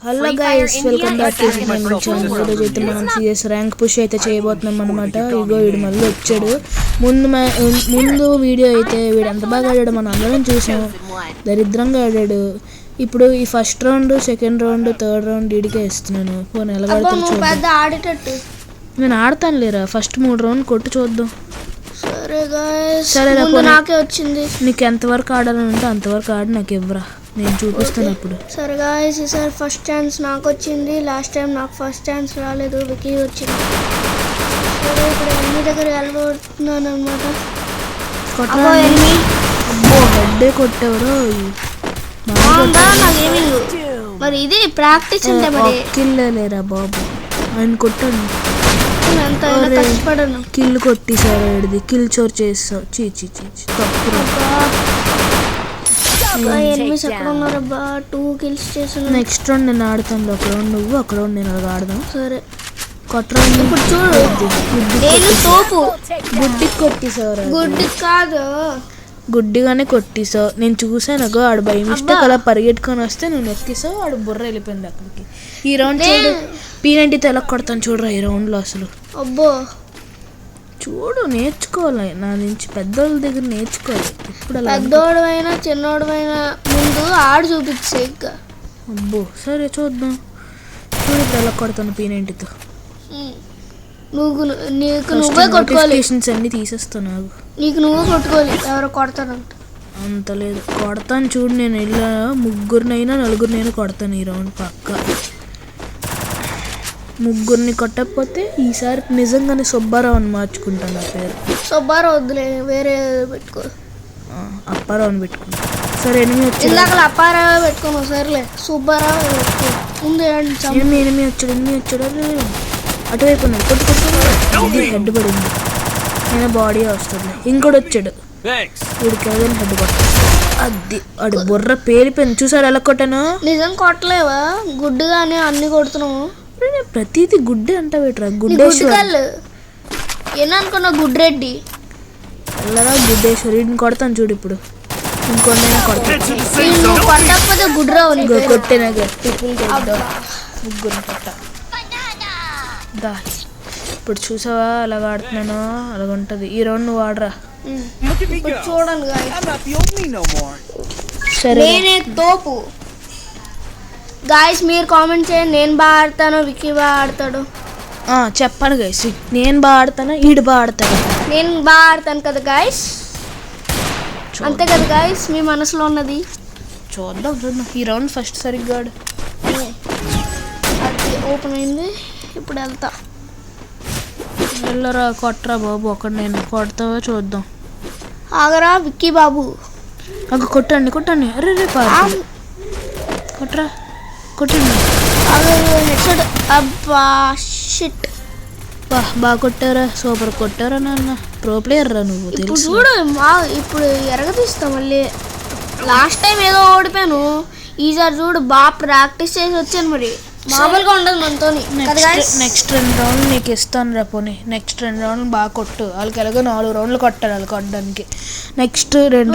Hello guys, welcome back to my channel. ఈరోజు అయితే మనం సిఎస్ ర్యాంక్ పుష్ అయితే చేయబోతున్నాం అనమాట. ఇగో వీడు మళ్ళీ వచ్చాడు. ముందు వీడియో అయితే వీడు ఎంత బాగా ఆడాడు మనం అందరం చూసాం. దరిద్రంగా ఆడాడు. ఇప్పుడు ఈ first round, second round, third round వీడికే ఇస్తున్నాను. పోనీ ఎలాగ నేను ఆడతాను లేరా. ఫస్ట్ 3 రౌండ్ కొట్టు చూద్దాం. సరే నాకే వచ్చింది. నీకు ఎంతవరకు ఆడాలని ఉంటే అంతవరకు ఆడి నాకు ఇవ్వరా, నేను చూపిస్తాను అప్పుడు. సరే గాయ్స్, ఈసారి ఫస్ట్ ఛాన్స్ నాకు వచ్చింది. లాస్ట్ టైం నాకు ఫస్ట్ ఛాన్స్ రాలేదు, వికీ వచ్చింది. సరే ఇప్పుడు ఎన్ని దగ్గర వెళ్ళబోతున్నాను అనమాట. హెడ్డే కొట్టేవరు నాకేమి మరి ఇది ప్రాక్టీస్ అంటే మరి కిల్లేరా బాబు. ఆయన కొట్టాను, కష్టపడను. కిల్ కొట్టేసారు. ఏడిది కిల్ చోర్ చేస్తావు. చీచి చీచి తప్పు. ఎనిమిస్ ఎక్కడ ఉన్నారబ్బా? 2 కిల్స్ చేసాను. నెక్స్ట్ రౌండ్ నేను ఆడతాను. ఒక రౌండ్ నువ్వు, ఒక రౌండ్ నేను అలాగ ఆడదాం. సరే కొట్టరా. ఇప్పుడు చూడు, తోపు గుడ్డికి కొట్టేసావు. గుడ్డి కాదు, గుడ్డిగానే కొట్టేసావు. నేను చూసాను. ఆడు బై మిస్టేక్ అలా పరిగెట్టుకొని వస్తే నువ్వు నొక్కేసావు. ఆడు బుర్ర వెళ్ళిపోయింది అక్కడికి. ఈ రౌండ్ చూడు, P90 తెలక కొడతాను చూడరా ఈ రౌండ్లో. అసలు అబ్బో చూడు, నేర్చుకోవాలి. నా నుంచి పెద్దోళ్ళ దగ్గర నేర్చుకోవాలి. ఇప్పుడు పెద్దోడమైనా చిన్నోడమైనా ముందు ఆడు చూపించే. అబ్బో సరే చూద్దాం. చూడు ఇప్పుడు ఎలా కొడతాను P90తో. నువ్వే కొట్టుకోవాలి. అన్ని తీసేస్తాను. నీకు నువ్వే కొట్టుకోవాలి. ఎవరో కొడతానంట. అంత లేదు, కొడతాను చూడు. నేను ఇలా 3 4 కొడతాను ఈ రౌండ్ పక్క. 3 కొట్టకపోతే ఈసారి నిజంగానే సుబ్బారావు అని మార్చుకుంటాను. నా పేరు సుబ్బారావు వద్దులే, వేరే పెట్టుకో. అప్పారావు అని పెట్టుకుంటా. సరే ఎనిమిది వచ్చి ఇందాక అప్పారావు పెట్టుకోను. సరేలే సుబ్బారావు పెట్టుకో. ముందు ఎనిమిది వచ్చాడు. అటువైపు హెడ్ పడింది. నేను బాడీ వస్తుంది. ఇంకోటి వచ్చాడు. వీడికి ఏదైనా హెడ్ కొట్టాడు. అది అడు బుర్ర పేలిపోయింది. చూసారు ఎలా కొట్టాను. నిజం కొట్టలేవా? గుడ్డుగానే అన్ని కొడుతున్నావు. ప్రతిదీ గుడ్డే అంట పెట్టరా. గుడ్డేశ్వర్ ఏమనుకున్నా? గుడ్రెడ్డి వెళ్ళరా. గుడ్డేశ్వర్ వీడిని కొడతాను చూడు. ఇప్పుడు ఇంకొన్ని కొట్టకపోతే గుడ్రావు కొట్టిన ముగ్గురు కొట్ట. ఇప్పుడు చూసావా అలాగ ఆడుతున్నాను. అలాగ ఉంటది. ఈ రౌండ్ నువ్వు ఆడరా. చూడండి సరే, నేనే తోపు. గాయస్ మీరు కామెంట్ చేయండి. నేను బాగా ఆడతాను, వికీ బాగా ఆడతాడు. చెప్పాను గాయస్. నేను బాగా ఆడతాను, ఈడు బాగా ఆడతాడు. నేను బాగా ఆడతాను కదా గాయస్. అంతే కదా గాయస్, మీ మనసులో ఉన్నది. చూద్దాం. ఈ రౌండ్ ఫస్ట్ సరిగ్గా ఆడు. అది ఓపెన్ అయింది. ఇప్పుడు వెళ్తా. వెళ్ళరా. కొట్టరా బాబు. ఒకటి నేను కొడతావా చూద్దాం. ఆగరా విక్కీ బాబు. కొట్టండి. అరే కొట్టరా. కొట్టండి. అబ్బా షిట్. బాగా కొట్టారా. సూపర్ కొట్టారా నాన్న. ప్రో ప్లేయర్ రా నువ్వు. ఇప్పుడు చూడు, ఇప్పుడు ఎరగదీస్తా మళ్ళీ. లాస్ట్ టైం ఏదో ఓడిపోయాను. ఈసారి చూడు బాగా ప్రాక్టీస్ చేసి వచ్చాను. మరి మామూలుగా ఉండదు మనతో. నెక్స్ట్ 2 రౌండ్లు నీకు ఇస్తాను రా. పోనీ నెక్స్ట్ 2 రౌండ్లు బాగా కొట్టు. వాళ్ళకి ఎలాగో 4 రౌండ్లు కొట్టాలి వాళ్ళు కొట్టడానికి. నెక్స్ట్ 2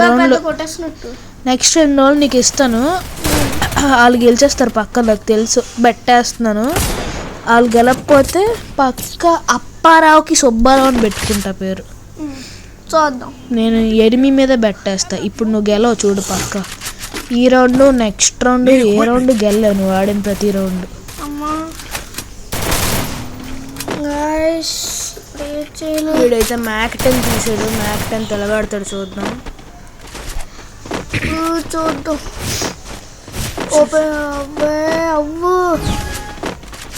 రౌండ్లు నీకు ఇస్తాను. వాళ్ళు గెలిచేస్తారు పక్క. నాకు తెలుసు. బెట్టేస్తున్నాను. వాళ్ళు గెలకపోతే పక్క అప్పారావుకి సుబ్బారావు అని పెట్టుకుంటా పేరు. చూద్దాం. నేను 8 మీద బెట్టేస్తా. ఇప్పుడు నువ్వు గెలవు చూడు పక్క. ఈ రౌండ్, నెక్స్ట్ రౌండ్, ఏ రౌండ్ గెలవు నువ్వు ఆడిన ప్రతి రౌండ్. వీడైతే మ్యాక్ 10 తీసాడు. మ్యాక్ 10 తెలగాడతాడు. చూద్దాం. ఓపెన్ అవ్వు.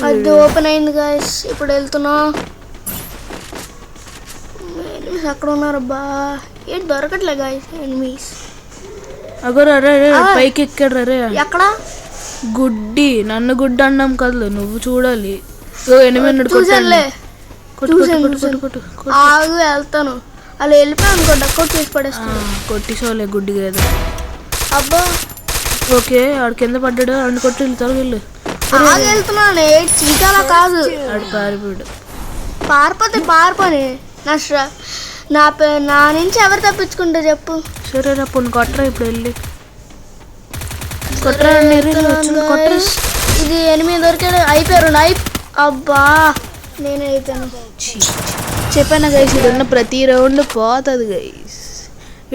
అది ఓపెన్ అయింది గాయస్. ఇప్పుడు వెళ్తున్నా. ఎక్కడ ఉన్నారబ్బా? ఏంటి దొరకట్లే గాయస్ ఎనిమీస్. పైకి ఎక్కాడు రే. ఎక్కడ? గుడ్డి. నన్ను గుడ్డి అన్నాం కదా నువ్వు చూడాలి. చూసానులే. ఆగు వెళ్తాను. అలా వెళ్ళిపోయి అనుకో డక్అట్ చేసి పడేస్తాను. కొట్టిసోలే గుడ్డిగా ఏదో. అబ్బా ఓకే. ఆడు కింద పడ్డాడు. ఆడు కొట్టి వెళ్తాను. ఆగి వెళ్తున్నాను. చీకాలా కాదు. ఆడు పారిపోయాడు. పారిపోని నా నుంచి ఎవరు తప్పించుకుంటా చెప్పు. సరే రా. పొన్ను కొట్టరా. ఇప్పుడు వెళ్ళి కొట్టరా. ఇది ఎనిమిది దొరికాడు, అయిపోయారు. అబ్బా నేనే అయిపోయాను. చెప్పాను గైస్, ఇది ఉన్న ప్రతి రౌండ్ పోతుంది గైస్.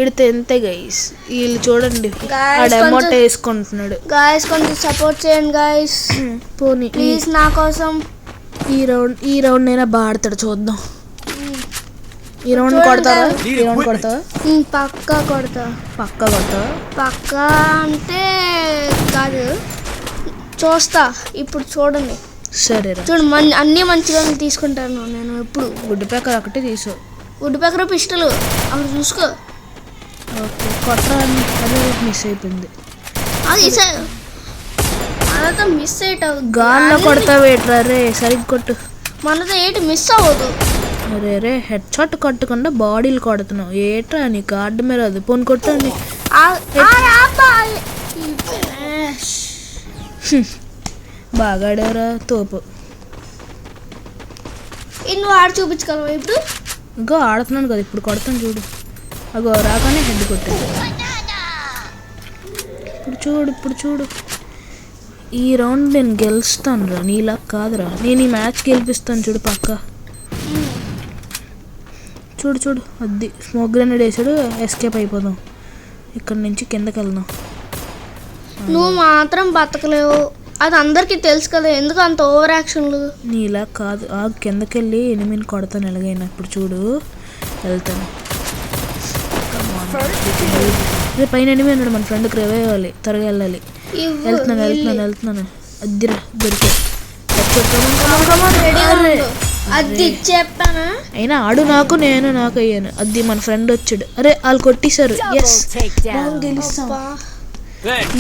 ఇడితే ఎంతే గైస్. వీళ్ళు చూడండి ఆడ అమౌంట్ వేసుకుంటున్నాడు. గాయస్ కొంచెం సపోర్ట్ చేయండి గాయస్, పోనీ ప్లీజ్ నా కోసం. ఈ రౌండ్ అయినా బాగా ఆడతాడు, చూద్దాం. ఈ రౌండ్ కొడతారా? ఈ రౌండ్ కొడతావా? పక్కా కొడతా. పక్కా అంటే కాదు, చూస్తా. ఇప్పుడు చూడండి. సరేరా చూడు, అన్నీ మంచిగా తీసుకుంటాను నేను. ఎప్పుడు గుడ్డు పేకర్ ఒకటే తీసు, గుడ్డు పేకర్ పిస్టల్ అప్పుడు చూసుకో. ఓకే కొట్టరా. అదే మిస్ అయిపోయింది. అది అదంతా మిస్ అయ్యేటవు. గాల్లో కొడతావేట్రా రే, సరిగ్గా కొట్టు. మనతో ఏంటి మిస్ అవ్వదు. అరే రే, హెడ్ షాట్ కొట్టకుండా బాడీలు కొడుతున్నావు ఏట్రా? నీ కార్డు మీద అది పోను కొట్టండి. బాగా ఆడారా తోపు. నువ్వు ఆడ చూపించగలవా ఇప్పుడు? ఇంకో ఆడుతున్నాను కదా, ఇప్పుడు కొడతాను చూడు. అగో రాగానే హెడ్ కొట్టాడు. ఇప్పుడు చూడు ఈ రౌండ్ నేను గెలుస్తాను రా, నీలా కాదురా. నేను ఈ మ్యాచ్ గెలిపిస్తాను చూడు పక్క. చూడు అది స్మోక్ గ్రెనేడ్ వేసాడు. ఎస్కేప్ అయిపోదాం ఇక్కడ నుంచి, కిందకి వెళ్దాం. నువ్వు మాత్రం బతకలేవు, అది అందరికీ తెలుసు కదా. ఎందుకు అంత ఓవర్ యాక్షన్లు? నీలా కాదు, ఆ కిందకి వెళ్ళి ఎనిమిని కొడతాను ఎలాగైనా. ఇప్పుడు చూడు వెళ్తాను. రేపు పైన ఎనిమిది అన్నాడు మన ఫ్రెండ్కి, రేవే ఇవ్వాలి, త్వరగా వెళ్ళాలి. వెళ్తున్నాను. అద్దిరా దొరికే. అది చెప్పానా? అయినా ఆడు నాకు, నేను నాకు అయ్యాను. అది మన ఫ్రెండ్ వచ్చాడు. అరే వాళ్ళు కొట్టేశారు. ఎస్ గెలుస్తాం.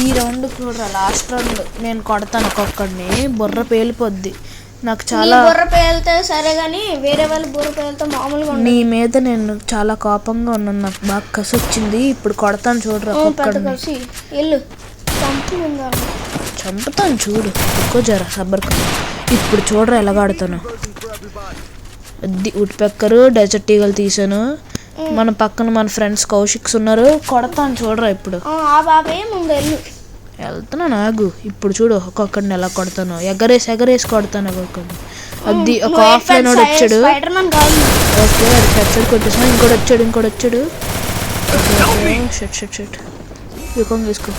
ఈ రౌండ్ కూడా లాస్ట్ రౌండ్ నేను కొడతాను ఒక్కొక్కడిని. బుర్ర పేలిపోద్ది నాకు చాలా. బుర్ర పేలితే సరే కానీ వేరే వాళ్ళు బుర్ర పేలితే మామూలుగా. నీ మీద నేను చాలా కోపంగా ఉన్నాను, నాకు బాగా కసి వచ్చింది. ఇప్పుడు కొడతాను చూడరా ఒక్కొక్కడిని. చంపుతాను చూడు, ఎక్కువ జర సబ్బర్కు. ఇప్పుడు చూడరా ఎలాగ ఆడుతాను. అది ఉడ్పెక్కరు డెజర్ట్ ఈగలు తీసాను. మన పక్కన మన ఫ్రెండ్స్ కౌశిక్స్ ఉన్నారు. కొడతాను చూడరా ఇప్పుడు. వెళ్తున్నా నాగు. ఇప్పుడు చూడు ఒక్కొక్కడిని ఎలా కొడతాను. ఎగరేసి కొడతాను ఒక్కొక్కడిని. అది ఒక ఆఫ్లైన్ వాడు వచ్చాడు. ఓకే అది హెడ్సెట్ కొట్టేసాను. ఇంకోటి వచ్చాడు. షట్ యుకం వేసుకో.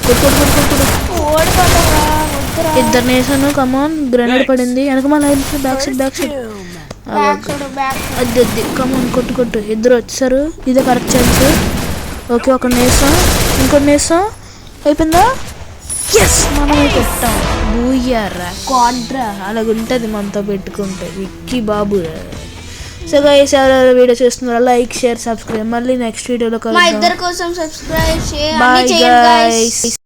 ఇద్దరిని వేసాను. కమాన్ గ్రెనేడ్ పడింది వెనక. మళ్ళీ బ్యాక్ సైడ్ అది కమాన్ కొట్టు. ఇద్దరు వచ్చారు. ఇదే కరెక్ట్ ఛాన్స్. ఓకే ఒకరిని వేసాం, ఇంకోటిని వేసాం. అయిపోయిందా? ఎస్ మనమే కొట్టాం. బూయారా క్వాడ్రా అలాగుంటుంది మనతో పెట్టుకుంటే. విక్కీ బాబు. సో గైస్ ఎవరెవరు వీడియో చూస్తున్నారో లైక్ షేర్ సబ్స్క్రైబ్. మళ్ళీ నెక్స్ట్ వీడియోలో కలుద్దాం. మా ఇద్దరి కోసం సబ్స్క్రైబ్ చేయండి. Bye guys.